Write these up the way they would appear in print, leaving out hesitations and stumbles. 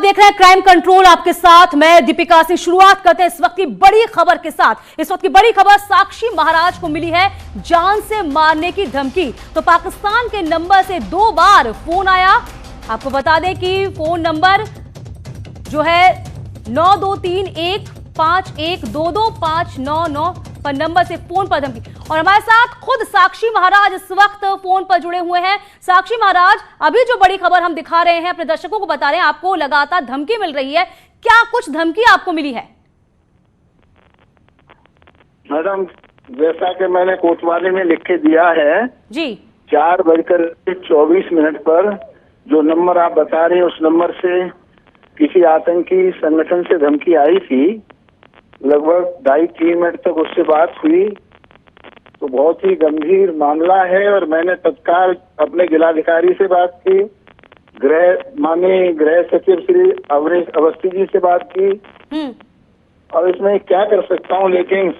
देख रहे हैं क्राइम कंट्रोल, आपके साथ मैं दीपिका सिंह। शुरुआत करते हैं इस वक्त की बड़ी खबर के साथ। इस वक्त की बड़ी खबर, साक्षी महाराज को मिली है जान से मारने की धमकी। तो पाकिस्तान के नंबर से 2 बार फोन आया। आपको बता दें कि फोन नंबर जो है 9231512259 पर नंबर से फोन पर धमकी। और हमारे साथ खुद साक्षी महाराज इस वक्त फोन पर जुड़े हुए हैं। साक्षी महाराज, अभी जो बड़ी खबर हम दिखा रहे हैं, अपने दर्शकों को बता रहे हैं, आपको लगातार धमकी मिल रही है। क्या कुछ धमकी आपको मिली है? मैडम, जैसा कि मैंने कोतवाली में लिख के दिया है जी, 4:24 पर जो नंबर आप बता रहे हैं, उस नंबर से किसी आतंकी संगठन से धमकी आई थी। लगभग 2.5-3 मिनट तक उससे बात हुई। तो बहुत ही गंभीर मामला है और मैंने तत्काल अपने जिलाधिकारी से बात की, माननीय गृह सचिव श्री अवनीश अवस्थी जी से बात की। और इसमें क्या कर सकता हूँ, लेकिन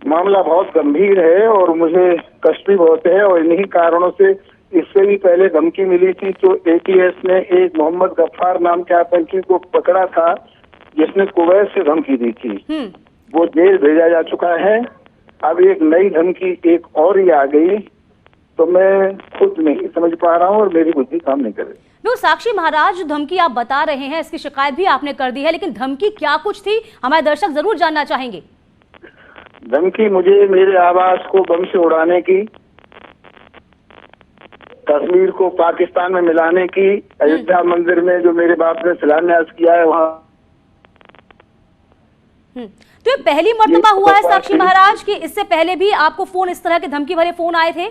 मामला बहुत गंभीर है और मुझे कष्ट भी बहुत है। और इन्हीं कारणों से इससे भी पहले धमकी मिली थी। तो ATS ने एक मोहम्मद गफ्फार नाम के आतंकी को पकड़ा था, जिसने कुवैत से धमकी दी थी। वो जेल भेजा जा चुका है। अब एक नई धमकी एक और ही आ गई, तो मैं खुद नहीं समझ पा रहा हूँ और मेरी बुद्धि काम नहीं कर रही। तो साक्षी महाराज, धमकी आप बता रहे हैं, इसकी शिकायत भी आपने कर दी है, लेकिन धमकी क्या कुछ थी, हमारे दर्शक जरूर जानना चाहेंगे। धमकी मुझे मेरे आवास को बम से उड़ाने की, कश्मीर को पाकिस्तान में मिलाने की, अयोध्या मंदिर में जो मेरे बाप ने शिलान्यास किया है वहाँ। तो ये पहली मर्तबा हुआ है साक्षी महाराज कि इससे पहले भी आपको फोन, इस तरह के धमकी भरे फोन आए थे?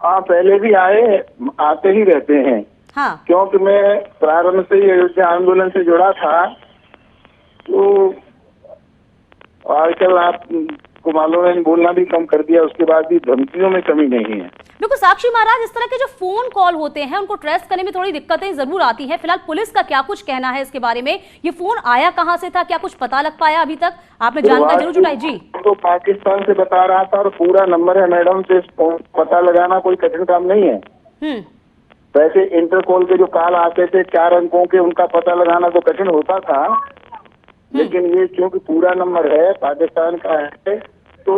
हाँ, पहले भी आते ही रहते हैं। हाँ, क्योंकि मैं प्रारंभ से ही अयोध्या आंदोलन से जुड़ा था। तो आजकल आपको मालूम है, बोलना भी कम कर दिया, उसके बाद भी धमकियों में कमी नहीं है। बिल्कुल साक्षी महाराज, इस तरह के जो फोन कॉल होते हैं उनको ट्रेस करने में थोड़ी दिक्कतें जरूर आती हैं। फिलहाल पुलिस का क्या कुछ कहना है इसके बारे में? ये फोन आया कहां से था, क्या कुछ पता लग पाया अभी तक? आपने जानकारी जरूर जुटाई। जी, तो पाकिस्तान से बता रहा था और पूरा नंबर है मैडम, से पता लगाना कोई कठिन काम नहीं है। वैसे इंटरकॉल के जो कॉल आते थे 4 अंकों के, उनका पता लगाना तो कठिन होता था, लेकिन ये क्योंकि पूरा नंबर है, पाकिस्तान का है, तो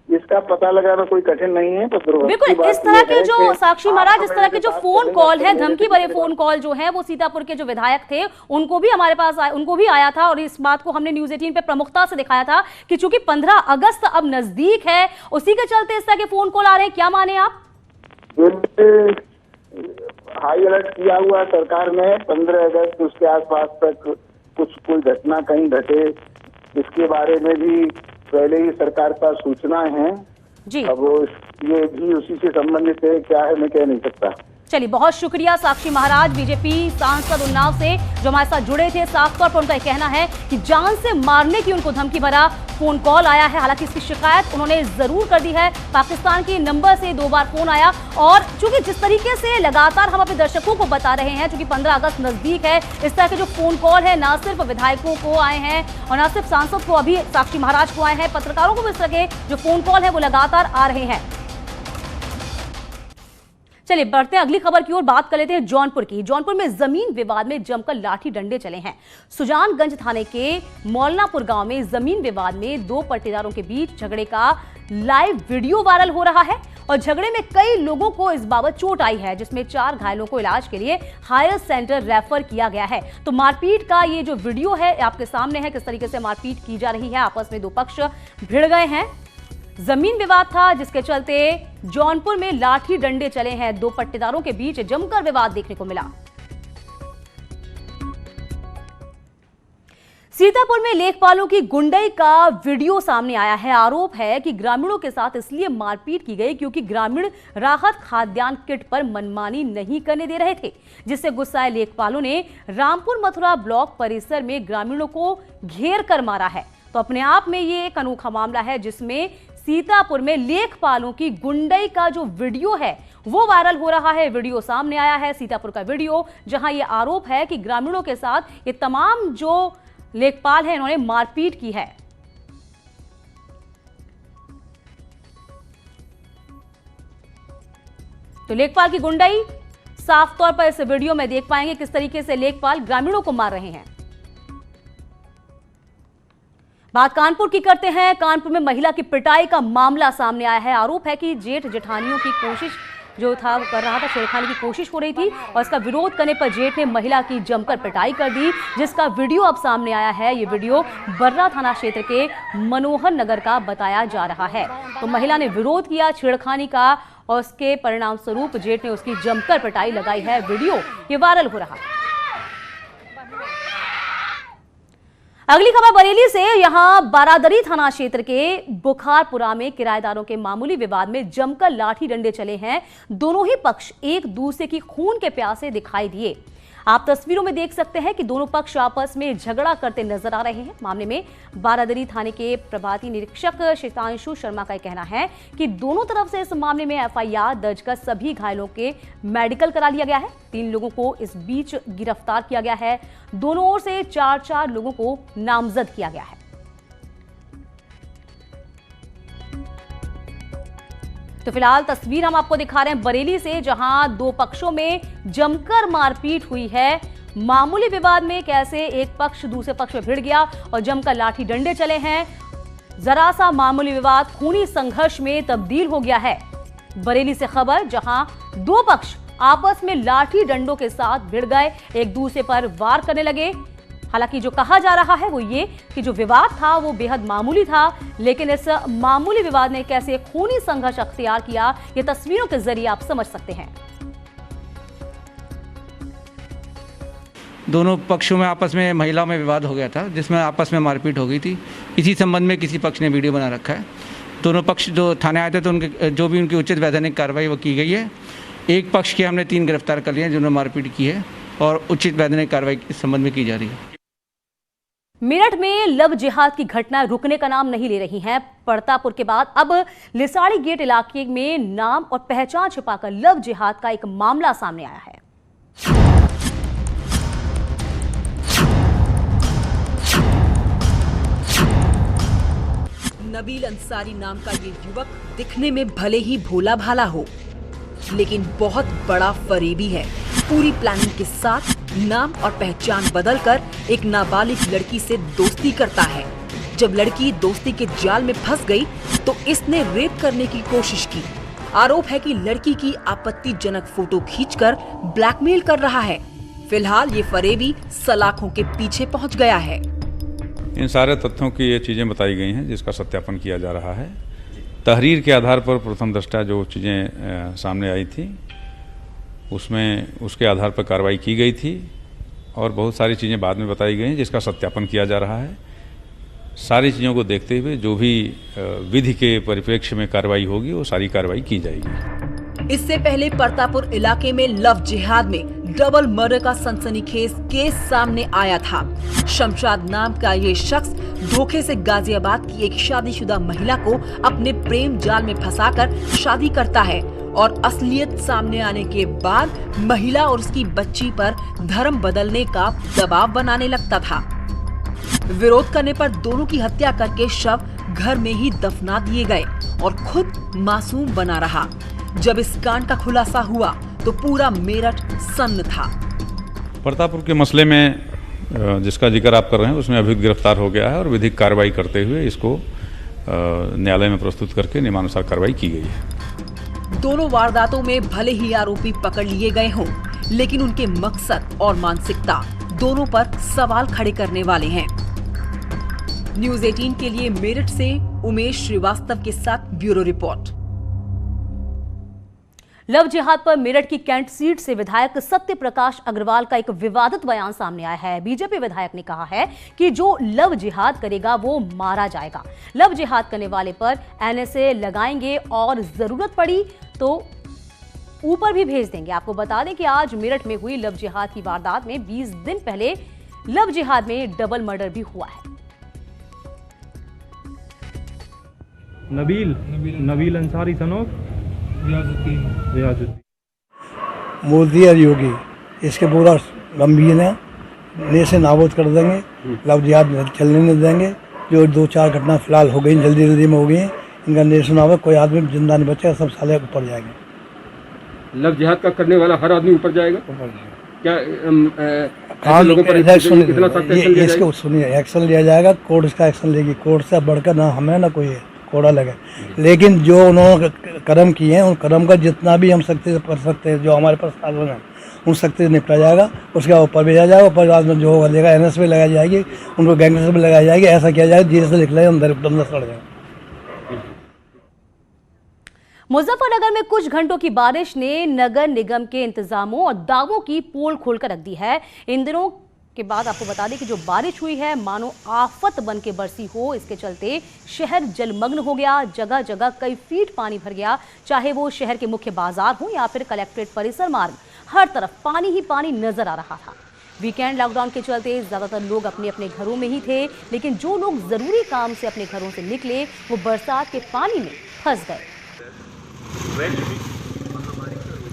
इसका पता लगाना कोई कठिन नहीं है। तो बिल्कुल इस तरह के जो साक्षी महाराज, इस तरह के जो फोन कॉल है, धमकी भरे फोन कॉल जो है, वो सीतापुर के जो विधायक थे उनको भी हमारे पास उनको भी आया था। और इस बात को हमने न्यूज़ 18 पे प्रमुखता से दिखाया था कि चूंकि 15 अगस्त अब नजदीक है, उसी के चलते इस तरह के फोन कॉल आ रहे हैं। क्या माने आप? हाई अलर्ट किया हुआ सरकार ने 15 अगस्त उसके आसपास तक कोई घटना कहीं घटे, इसके बारे में भी पहले ही सरकार का सूचना है जी। अब ये भी उसी से संबंधित है, क्या है मैं कह नहीं सकता। चलिए, बहुत शुक्रिया साक्षी महाराज, बीजेपी सांसद उन्नाव से जो हमारे साथ जुड़े थे। साफ तौर पर उनका कहना है कि जान से मारने की उनको धमकी भरा फोन कॉल आया है। हालांकि इसकी शिकायत उन्होंने जरूर कर दी है। पाकिस्तान के नंबर से 2 बार फोन आया। और चूंकि जिस तरीके से लगातार हम अपने दर्शकों को बता रहे हैं, चूंकि 15 अगस्त नजदीक है, इस तरह के जो फोन कॉल है ना सिर्फ विधायकों को आए हैं और ना सिर्फ सांसद को, अभी साक्षी महाराज को आए हैं, पत्रकारों को भी इस तरह के जो फोन कॉल है वो लगातार आ रहे हैं। चलिए बढ़ते हैं अगली खबर की ओर। बात कर लेते हैं जौनपुर की। जौनपुर में जमीन विवाद में जमकर लाठी डंडे चले हैं। सुजानगंज थाने के मौलनापुर गांव में जमीन विवाद में 2 पट्टेदारों के बीच झगड़े का लाइव वीडियो वायरल हो रहा है और झगड़े में कई लोगों को इस बाबत चोट आई है, जिसमें 4 घायलों को इलाज के लिए हायर सेंटर रेफर किया गया है। तो मारपीट का ये जो वीडियो है आपके सामने है, किस तरीके से मारपीट की जा रही है। आपस में 2 पक्ष भिड़ गए हैं। जमीन विवाद था जिसके चलते जौनपुर में लाठी डंडे चले हैं। 2 पट्टेदारों के बीच जमकर विवाद देखने को मिला। सीतापुर में लेखपालों की गुंडई का वीडियो सामने आया है। आरोप है कि ग्रामीणों के साथ इसलिए मारपीट की गई क्योंकि ग्रामीण राहत खाद्यान्न किट पर मनमानी नहीं करने दे रहे थे, जिससे गुस्साए लेखपालों ने रामपुर मथुरा ब्लॉक परिसर में ग्रामीणों को घेर कर मारा है। तो अपने आप में ये एक अनोखा मामला है जिसमें सीतापुर में लेखपालों की गुंडई का जो वीडियो है वो वायरल हो रहा है। वीडियो सामने आया है, सीतापुर का वीडियो, जहां ये आरोप है कि ग्रामीणों के साथ ये तमाम जो लेखपाल हैं इन्होंने मारपीट की है। तो लेखपाल की गुंडई साफ तौर पर इस वीडियो में देख पाएंगे किस तरीके से लेखपाल ग्रामीणों को मार रहे हैं। बात कानपुर की करते हैं। कानपुर में महिला की पिटाई का मामला सामने आया है। आरोप है कि जेठ जेठानियों की कोशिश जो था वो कर रहा था, छेड़खानी की कोशिश हो रही थी और इसका विरोध करने पर जेठ ने महिला की जमकर पिटाई कर दी, जिसका वीडियो अब सामने आया है। ये वीडियो बर्रा थाना क्षेत्र के मनोहर नगर का बताया जा रहा है। तो महिला ने विरोध किया छेड़खानी का और उसके परिणाम स्वरूप जेठ ने उसकी जमकर पिटाई लगाई है। वीडियो ये वायरल हो रहा है। अगली खबर बरेली से। यहां बारादरी थाना क्षेत्र के बुखारपुरा में किराएदारों के मामूली विवाद में जमकर लाठी डंडे चले हैं। दोनों ही पक्ष एक दूसरे की खून के प्यासे दिखाई दिए। आप तस्वीरों में देख सकते हैं कि दोनों पक्ष आपस में झगड़ा करते नजर आ रहे हैं। मामले में बारादरी थाने के प्रभारी निरीक्षक शीतांशु शर्मा का कहना है कि दोनों तरफ से इस मामले में एफआईआर दर्ज कर सभी घायलों के मेडिकल करा लिया गया है। 3 लोगों को इस बीच गिरफ्तार किया गया है। दोनों ओर से 4-4 लोगों को नामजद किया गया है। तो फिलहाल तस्वीर हम आपको दिखा रहे हैं बरेली से, जहां 2 पक्षों में जमकर मारपीट हुई है। मामूली विवाद में कैसे एक पक्ष दूसरे पक्ष में भिड़ गया और जमकर लाठी डंडे चले हैं। जरा सा मामूली विवाद खूनी संघर्ष में तब्दील हो गया है। बरेली से खबर, जहां 2 पक्ष आपस में लाठी डंडों के साथ भिड़ गए, एक दूसरे पर वार करने लगे। हालांकि जो कहा जा रहा है वो ये कि जो विवाद था वो बेहद मामूली था, लेकिन इस मामूली विवाद ने कैसे खूनी संघर्ष अख्तियार किया, ये तस्वीरों के जरिए आप समझ सकते हैं। दोनों पक्षों में आपस में महिलाओं में विवाद हो गया था, जिसमें आपस में मारपीट हो गई थी। इसी संबंध में किसी पक्ष ने वीडियो बना रखा है। दोनों पक्ष जो थाने आए थे तो उनके जो भी उनकी उचित वैधानिक कार्रवाई वो की गई है। एक पक्ष के हमने 3 गिरफ्तार कर लिए हैं जिन्होंने मारपीट की है और उचित वैधानिक कार्रवाई इस संबंध में की जा रही है। मेरठ में लव जिहाद की घटनाएं रुकने का नाम नहीं ले रही हैं। परतापुर के बाद अब लिसाड़ी गेट इलाके में नाम और पहचान छिपाकर लव जिहाद का एक मामला सामने आया है। नबील अंसारी नाम का ये युवक दिखने में भले ही भोला भाला हो, लेकिन बहुत बड़ा फरेबी है। पूरी प्लानिंग के साथ नाम और पहचान बदलकर एक नाबालिग लड़की से दोस्ती करता है। जब लड़की दोस्ती के जाल में फंस गई तो इसने रेप करने की कोशिश की। आरोप है कि लड़की की आपत्तिजनक फोटो खींचकर ब्लैकमेल कर रहा है। फिलहाल ये फरेबी सलाखों के पीछे पहुंच गया है। इन सारे तथ्यों की ये चीजें बताई गई हैं जिसका सत्यापन किया जा रहा है। तहरीर के आधार पर प्रथम दृष्टया जो चीजें सामने आई थी उसमें उसके आधार पर कार्रवाई की गई थी और बहुत सारी चीज़ें बाद में बताई गई हैं जिसका सत्यापन किया जा रहा है। सारी चीज़ों को देखते हुए जो भी विधि के परिप्रेक्ष्य में कार्रवाई होगी वो सारी कार्रवाई की जाएगी। इससे पहले परतापुर इलाके में लव जिहाद में डबल मर्डर का सनसनीखेज केस सामने आया था। शमशाद नाम का ये शख्स धोखे से गाजियाबाद की एक शादीशुदा महिला को अपने प्रेम जाल में फंसाकर शादी करता है और असलियत सामने आने के बाद महिला और उसकी बच्ची पर धर्म बदलने का दबाव बनाने लगता था। विरोध करने पर दोनों की हत्या करके शव घर में ही दफना दिए गए और खुद मासूम बना रहा। जब इस कांड का खुलासा हुआ तो पूरा मेरठ सन्न था। परतापुर के मसले में जिसका जिक्र आप कर रहे हैं उसमें अभियुक्त गिरफ्तार हो गया है और विधिक कार्रवाई करते हुए इसको न्यायालय में प्रस्तुत करके नियमानुसार कार्रवाई की गई है। दोनों वारदातों में भले ही आरोपी पकड़ लिए गए हों, लेकिन उनके मकसद और मानसिकता दोनों पर सवाल खड़े करने वाले हैं। न्यूज़ 18 के लिए मेरठ से उमेश श्रीवास्तव के साथ ब्यूरो रिपोर्ट। लव जिहाद पर मेरठ की कैंट सीट से विधायक सत्य प्रकाश अग्रवाल का एक विवादित बयान सामने आया है। बीजेपी विधायक ने कहा है कि जो लव जिहाद करेगा वो मारा जाएगा। लव जिहाद करने वाले पर एनएसए लगाएंगे और जरूरत पड़ी तो ऊपर भी भेज देंगे। आपको बता दें कि आज मेरठ में हुई लव जिहाद की वारदात में 20 दिन पहले लव जिहाद में डबल मर्डर भी हुआ है। नबील अंसारी सनोफ रियाजुद्दीन मोदी और योगी इसके पूरा गंभीर है, नेसे नाबूद कर देंगे। लव जिहाद चलने नहीं देंगे। जो 2-4 घटना फिलहाल हो गई, जल्दी में हो गई, इनका नेसे नाबूद, कोई आदमी जिंदा नहीं बचेगा, सब साले ऊपर जाएंगे। लव जिहाद का करने वाला हर आदमी ऊपर जाएगा? क्या हाँ, लोगों पर एक्शन कितना सख्त एक्शन लिया इसको सुनिए, एक्शन लिया जाएगा, कोर्ट इसका एक्शन लेगी, कोर्ट से बढ़कर ना हमें ना कोई कोड़ा लगे। लेकिन जो उन्होंने कर्म किए हैं, उन कर्म का जितना भी हम सख्ती से कर सकते हैं, जो हमारे पास साधन है, उन सख्ती से निपटा जाएगा। उसके ऊपर भेजा जाएगा, ऊपर बाद में जो लेगा NS में लगाई जाएगी, उनको गैंगस्टर में लगाई जाएगी। ऐसा किया जाएगा धीरे से निकले अंदर सड़ जाए। मुजफ्फरनगर में कुछ घंटों की बारिश ने नगर निगम के इंतजामों और दावों की पोल खोलकर रख दी है। इन दिनों के बाद आपको बता दें कि जो बारिश हुई है मानो आफत बन के बरसी हो। इसके चलते शहर जलमग्न हो गया, जगह जगह कई फीट पानी भर गया। चाहे वो शहर के मुख्य बाजार हो या फिर कलेक्ट्रेट परिसर मार्ग, हर तरफ पानी ही पानी नजर आ रहा था। वीकेंड लॉकडाउन के चलते ज्यादातर लोग अपने अपने घरों में ही थे, लेकिन जो लोग जरूरी काम से अपने घरों से निकले वो बरसात के पानी में फंस गए।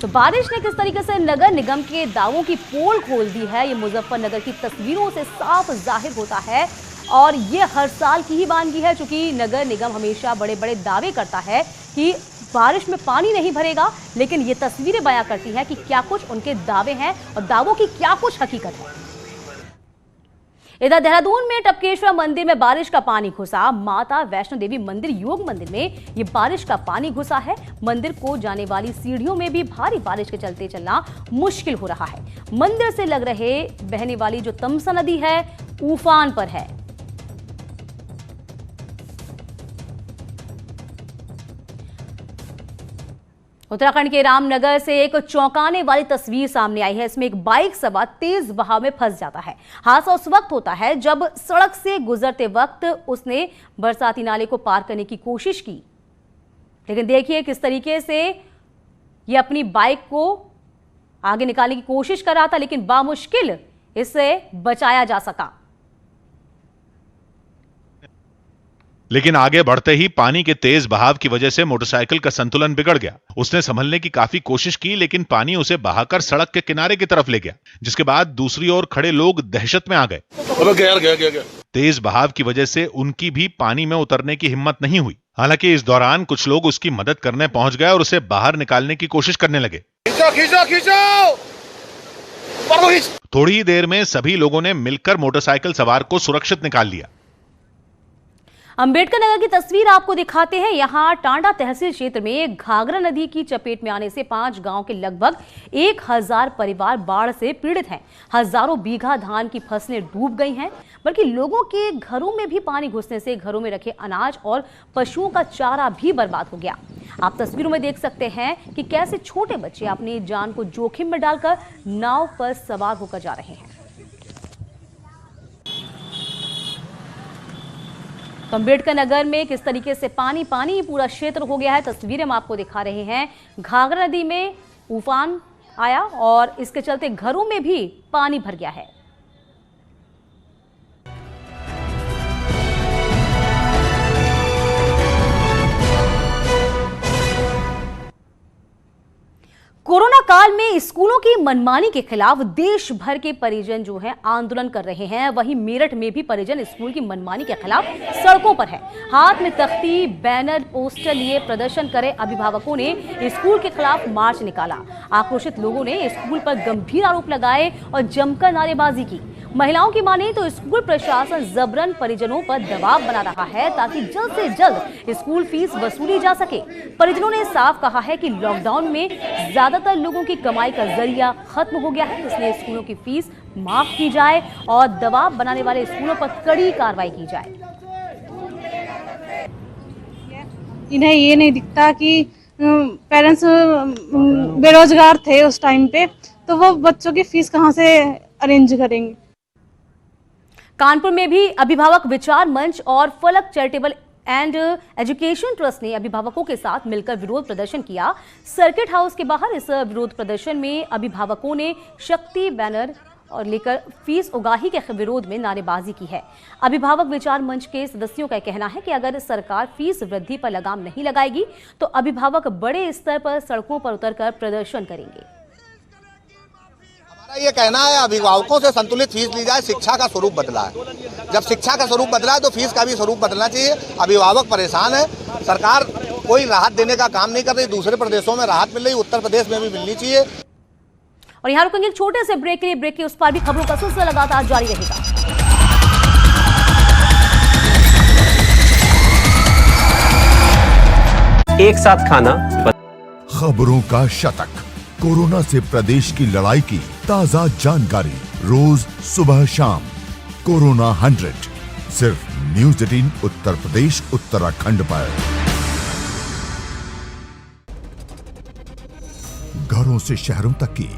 तो बारिश ने किस तरीके से नगर निगम के दावों की पोल खोल दी है, ये मुजफ्फरनगर की तस्वीरों से साफ जाहिर होता है। और ये हर साल की ही वानगी है, क्योंकि नगर निगम हमेशा बड़े बड़े दावे करता है कि बारिश में पानी नहीं भरेगा, लेकिन ये तस्वीरें बयां करती है कि क्या कुछ उनके दावे हैं और दावों की क्या कुछ हकीकत है। इधर देहरादून में टपकेश्वर मंदिर में बारिश का पानी घुसा। माता वैष्णो देवी मंदिर योग मंदिर में ये बारिश का पानी घुसा है। मंदिर को जाने वाली सीढ़ियों में भी भारी बारिश के चलते चलना मुश्किल हो रहा है। मंदिर से लग रहे बहने वाली जो तमसा नदी है उफान पर है। उत्तराखंड के रामनगर से एक चौंकाने वाली तस्वीर सामने आई है। इसमें एक बाइक सवार तेज बहाव में फंस जाता है। हादसा उस वक्त होता है जब सड़क से गुजरते वक्त उसने बरसाती नाले को पार करने की कोशिश की, लेकिन देखिए किस तरीके से ये अपनी बाइक को आगे निकालने की कोशिश कर रहा था, लेकिन बामुश्किल इससे बचाया जा सका। लेकिन आगे बढ़ते ही पानी के तेज बहाव की वजह से मोटरसाइकिल का संतुलन बिगड़ गया। उसने संभलने की काफी कोशिश की, लेकिन पानी उसे बहाकर सड़क के किनारे की तरफ ले गया, जिसके बाद दूसरी ओर खड़े लोग दहशत में आ गए। गया। तेज बहाव की वजह से उनकी भी पानी में उतरने की हिम्मत नहीं हुई। हालांकि इस दौरान कुछ लोग उसकी मदद करने पहुंच गए और उसे बाहर निकालने की कोशिश करने लगे। खींचो! थोड़ी ही देर में सभी लोगों ने मिलकर मोटरसाइकिल सवार को सुरक्षित निकाल लिया। अंबेडकर नगर की तस्वीर आपको दिखाते हैं। यहां टांडा तहसील क्षेत्र में घाघरा नदी की चपेट में आने से 5 गांव के लगभग 1000 परिवार बाढ़ से पीड़ित हैं। हजारों बीघा धान की फसलें डूब गई हैं, बल्कि लोगों के घरों में भी पानी घुसने से घरों में रखे अनाज और पशुओं का चारा भी बर्बाद हो गया। आप तस्वीरों में देख सकते हैं कि कैसे छोटे बच्चे अपनी जान को जोखिम में डालकर नाव पर सवार होकर जा रहे हैं। तो अंबेडकर नगर में किस तरीके से पानी पानी पूरा क्षेत्र हो गया है, तस्वीरें हम आपको दिखा रहे हैं। घाघरा नदी में उफान आया और इसके चलते घरों में भी पानी भर गया है। कोरोना काल में स्कूलों की मनमानी के खिलाफ देश भर के परिजन जो हैं आंदोलन कर रहे हैं। वहीं मेरठ में भी परिजन स्कूल की मनमानी के खिलाफ सड़कों पर है। हाथ में तख्ती, बैनर, पोस्टर लिए प्रदर्शन करे अभिभावकों ने स्कूल के खिलाफ मार्च निकाला। आक्रोशित लोगों ने स्कूल पर गंभीर आरोप लगाए और जमकर नारेबाजी की। महिलाओं की माने तो स्कूल प्रशासन जबरन परिजनों पर दबाव बना रहा है ताकि जल्द से जल्द स्कूल फीस वसूली जा सके। परिजनों ने साफ कहा है कि लॉकडाउन में ज्यादातर लोगों की कमाई का जरिया खत्म हो गया है, इसलिए स्कूलों की फीस माफ की जाए और दबाव बनाने वाले स्कूलों पर कड़ी कार्रवाई की जाए। इन्हें ये नहीं दिखता कि पेरेंट्स बेरोजगार थे उस टाइम पे, तो वो बच्चों की फीस कहाँ से अरेंज करेंगे। कानपुर में भी अभिभावक विचार मंच और फलक चैरिटेबल एंड एजुकेशन ट्रस्ट ने अभिभावकों के साथ मिलकर विरोध प्रदर्शन किया। सर्किट हाउस के बाहर इस विरोध प्रदर्शन में अभिभावकों ने शक्ति बैनर और लेकर फीस उगाही के विरोध में नारेबाजी की है। अभिभावक विचार मंच के सदस्यों का कहना है कि अगर सरकार फीस वृद्धि पर लगाम नहीं लगाएगी तो अभिभावक बड़े स्तर पर सड़कों पर उतरकर प्रदर्शन करेंगे। ये कहना है अभिभावकों से संतुलित फीस ली जाए। शिक्षा का स्वरूप बदला है, जब शिक्षा का स्वरूप बदला है तो फीस का भी स्वरूप बदलना चाहिए। अभिभावक परेशान है, सरकार कोई राहत देने का काम नहीं कर रही। दूसरे प्रदेशों में राहत मिल रही, उत्तर प्रदेश में भी मिलनी चाहिए। और यहाँ रुकेंगे एक छोटे से ब्रेक के लिए। ब्रेक के उस पार भी खबरों का सिलसिला लगातार जारी रहेगा। एक साथ खाना, खबरों का शतक, कोरोना से प्रदेश की लड़ाई की ताजा जानकारी रोज सुबह शाम। कोरोना 100 सिर्फ न्यूज़ 18 उत्तर प्रदेश उत्तराखंड पर। घरों से शहरों तक की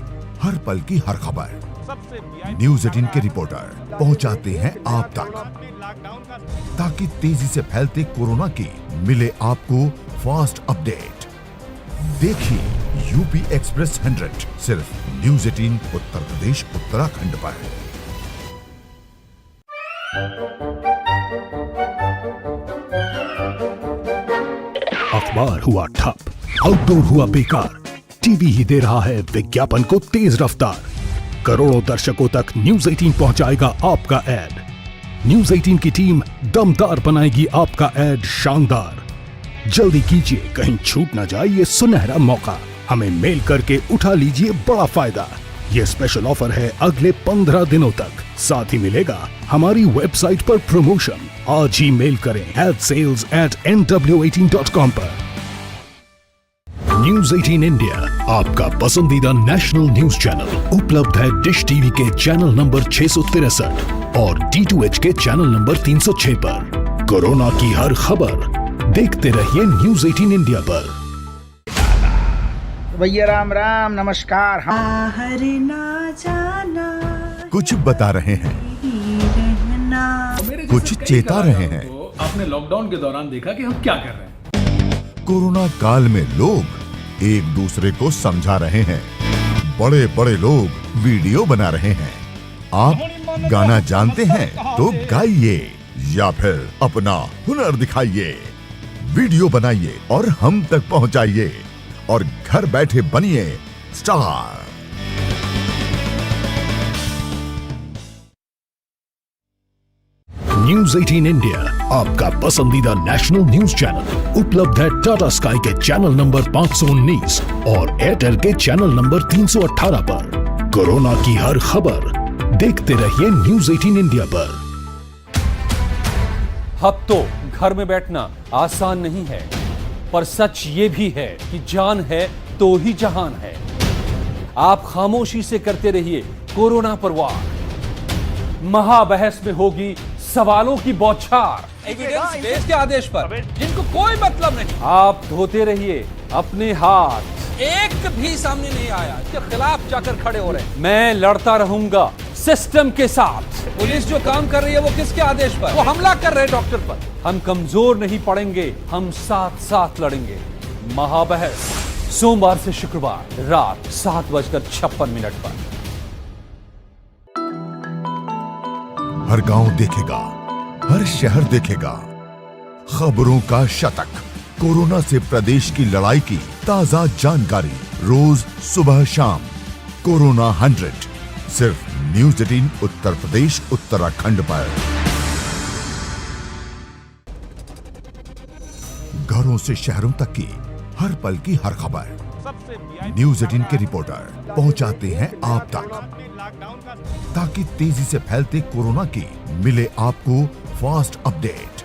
हर पल की हर खबर न्यूज़ 18 के रिपोर्टर पहुंचाते हैं आप तक, ताकि तेजी से फैलते कोरोना की मिले आपको फास्ट अपडेट। देखिए यूपी एक्सप्रेस 100 सिर्फ न्यूज़ 18 उत्तर प्रदेश उत्तराखंड पर। अखबार हुआ ठप, आउटडोर हुआ बेकार, टीवी ही दे रहा है विज्ञापन को तेज रफ्तार। करोड़ों दर्शकों तक न्यूज़ 18 पहुंचाएगा आपका ऐड। न्यूज़ 18 की टीम दमदार बनाएगी आपका ऐड शानदार। जल्दी कीजिए, कहीं छूट ना जाए ये सुनहरा मौका। हमें मेल करके उठा लीजिए बड़ा फायदा। ये स्पेशल ऑफर है अगले 15 दिनों तक। साथ ही मिलेगा हमारी वेबसाइट पर प्रमोशन। आज ही मेल करें adsales@nw18.com पर। न्यूज़ 18 इंडिया आपका पसंदीदा नेशनल न्यूज चैनल उपलब्ध है डिश टीवी के चैनल नंबर 663 और D2H के चैनल नंबर 306 पर। कोरोना की हर खबर देखते रहिए न्यूज़ 18 इंडिया पर। भैया राम राम नमस्कार। कुछ बता रहे हैं, कुछ चेता रहे हैं। आपने लॉकडाउन के दौरान देखा कि हम क्या कर रहे हैं। कोरोना काल में लोग एक दूसरे को समझा रहे हैं। बड़े बड़े लोग वीडियो बना रहे हैं। आप गाना जानते हैं तो गाइए या फिर अपना हुनर दिखाइए। वीडियो बनाइए और हम तक पहुंचाइए और घर बैठे बनिए स्टार। न्यूज़ 18 इंडिया आपका पसंदीदा नेशनल न्यूज चैनल उपलब्ध है टाटा स्काई के चैनल नंबर 519 और एयरटेल के चैनल नंबर 318 पर। कोरोना की हर खबर देखते रहिए न्यूज़ 18 इंडिया पर। अब तो घर में बैठना आसान नहीं है, पर सच ये भी है कि जान है तो ही जहान है। आप खामोशी से करते रहिए कोरोना पर वार। महाबहस में होगी सवालों की बौछार, एविडेंस बेस्ड के आदेश पर, जिनको कोई मतलब नहीं। आप धोते रहिए अपने हाथ, एक भी सामने नहीं आया इसके खिलाफ जाकर खड़े हो रहे हैं। मैं लड़ता रहूंगा सिस्टम के साथ। पुलिस जो काम कर रही है वो किसके आदेश पर? वो हमला कर रहे डॉक्टर पर। हम कमजोर नहीं पड़ेंगे, हम साथ साथ लड़ेंगे। महाबहस सोमवार से शुक्रवार रात 7:56 पर। हर गांव देखेगा, हर शहर देखेगा। खबरों का शतक, कोरोना से प्रदेश की लड़ाई की ताजा जानकारी रोज सुबह शाम। कोरोना 100 सिर्फ न्यूज़ 18 उत्तर प्रदेश उत्तराखंड पर। घरों से शहरों तक की हर पल की हर खबर न्यूज़ 18 के रिपोर्टर पहुंचाते हैं आप तक, ताकि तेजी से फैलते कोरोना की मिले आपको फास्ट अपडेट।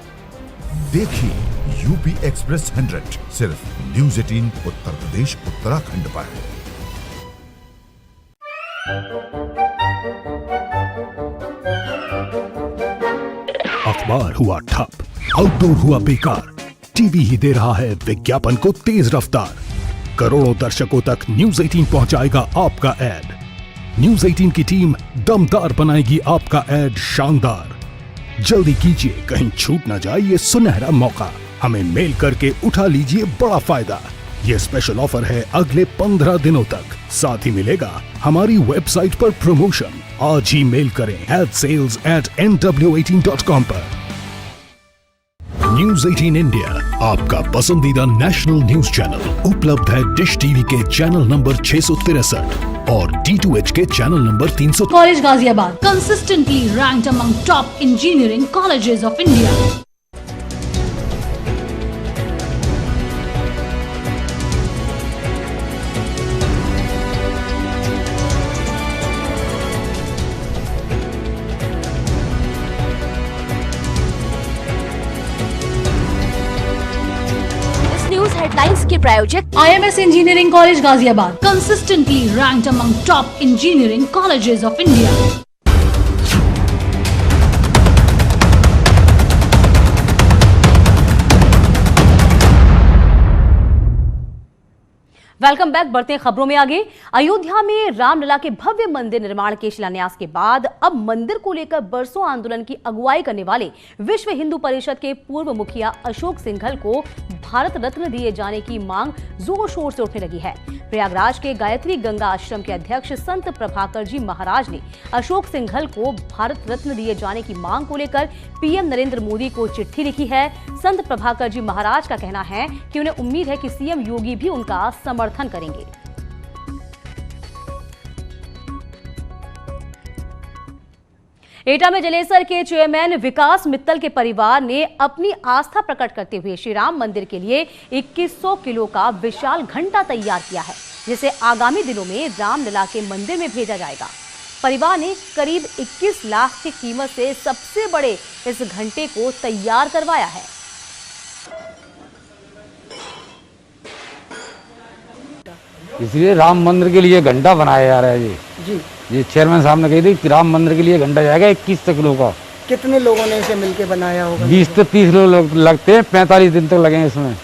देखिए यूपी एक्सप्रेस 100 सिर्फ न्यूज़ 18 उत्तर प्रदेश उत्तराखंड पर। अखबार हुआ ठप, आउटडोर हुआ बेकार, टीवी ही दे रहा है विज्ञापन को तेज रफ्तार। करोड़ों दर्शकों तक न्यूज़ 18 पहुंचाएगा आपका ऐड। न्यूज़ 18 की टीम दमदार बनाएगी आपका ऐड शानदार। जल्दी कीजिए, कहीं छूट ना जाए ये सुनहरा मौका। हमें मेल करके उठा लीजिए बड़ा फायदा। ये स्पेशल ऑफर है अगले 15 दिनों तक। साथ ही मिलेगा हमारी वेबसाइट पर प्रमोशन। आज ही मेल करें adsales@nw18.com पर। न्यूज़ 18 इंडिया आपका पसंदीदा नेशनल न्यूज चैनल उपलब्ध है डिश टीवी के चैनल नंबर 663 और D2H के channel number 300। College Ghaziabad consistently ranked among top engineering colleges of India. Headlines के प्रायोजक IMS engineering college Ghaziabad, consistently ranked among top engineering colleges of India. Welcome back. बढ़ते हैं खबरों में आगे। अयोध्या में रामलला के भव्य मंदिर निर्माण के शिलान्यास के बाद अब मंदिर को लेकर बरसों आंदोलन की अगुवाई करने वाले विश्व हिंदू परिषद के पूर्व मुखिया अशोक सिंघल को भारत रत्न दिए जाने की मांग जोर शोर से उठने लगी है। प्रयागराज के गायत्री गंगा आश्रम के अध्यक्ष संत प्रभाकर जी महाराज ने अशोक सिंघल को भारत रत्न दिए जाने की मांग को लेकर पीएम नरेंद्र मोदी को चिट्ठी लिखी है। संत प्रभाकर जी महाराज का कहना है कि उन्हें उम्मीद है कि सीएम योगी भी उनका समर्थन करेंगे। एटा में जलेसर के चेयरमैन विकास मित्तल के परिवार ने अपनी आस्था प्रकट करते हुए श्री राम मंदिर के लिए 2100 किलो का विशाल घंटा तैयार किया है, जिसे आगामी दिनों में रामलला के मंदिर में भेजा जाएगा। परिवार ने करीब 21 लाख की कीमत से सबसे बड़े इस घंटे को तैयार करवाया है। इसलिए राम मंदिर के लिए घंटा बनाया जा रहा है जी। ये चेयरमैन साहब ने कही थी कि राम मंदिर के लिए घंटा जाएगा 21 किलो का। कितने लोगों ने इसे मिलके बनाया होगा? 20 से 30 लोग लगते हैं, 45 दिन तक लगेंगे इसमें।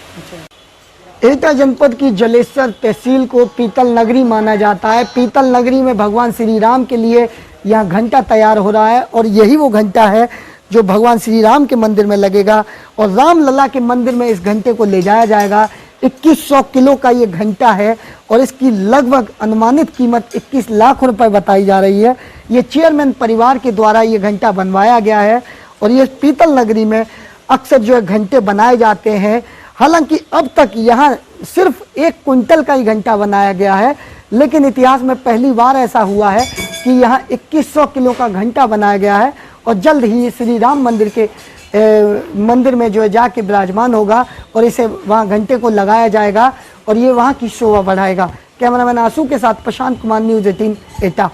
एटा जनपद की जलेसर तहसील को पीतल नगरी माना जाता है। पीतल नगरी में भगवान श्री राम के लिए यहाँ घंटा तैयार हो रहा है और यही वो घंटा है जो भगवान श्री राम के मंदिर में लगेगा और रामलला के मंदिर में इस घंटे को ले जाया जाएगा। 2100 किलो का ये घंटा है और इसकी लगभग अनुमानित कीमत 21 लाख रुपए बताई जा रही है। ये चेयरमैन परिवार के द्वारा ये घंटा बनवाया गया है और ये पीतल नगरी में अक्सर जो है घंटे बनाए जाते हैं। हालांकि अब तक यहाँ सिर्फ 1 क्विंटल का ही घंटा बनाया गया है, लेकिन इतिहास में पहली बार ऐसा हुआ है कि यहाँ 2100 किलो का घंटा बनाया गया है और जल्द ही श्री राम मंदिर के मंदिर में जो है जाके विराजमान होगा और इसे वहाँ घंटे को लगाया जाएगा और ये वहाँ की शोभा बढ़ाएगा। कैमरामैन आंसू के साथ प्रशांत कुमार, न्यूज़ 18 एटा।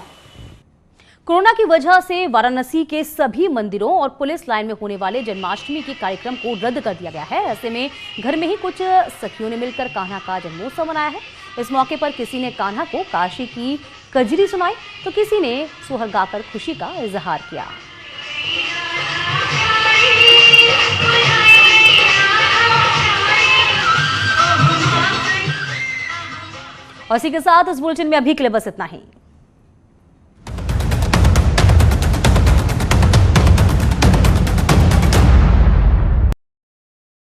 कोरोना की वजह से वाराणसी के सभी मंदिरों और पुलिस लाइन में होने वाले जन्माष्टमी के कार्यक्रम को रद्द कर दिया गया है। ऐसे में घर में ही कुछ सखियों ने मिलकर कान्हा का जन्मोत्सव मनाया है। इस मौके पर किसी ने कान्हा को काशी की कजरी सुनाई तो किसी ने सुहर गाकर खुशी का इजहार किया। और इसी के साथ इस बुलेटिन में अभी के लिए बस इतना ही।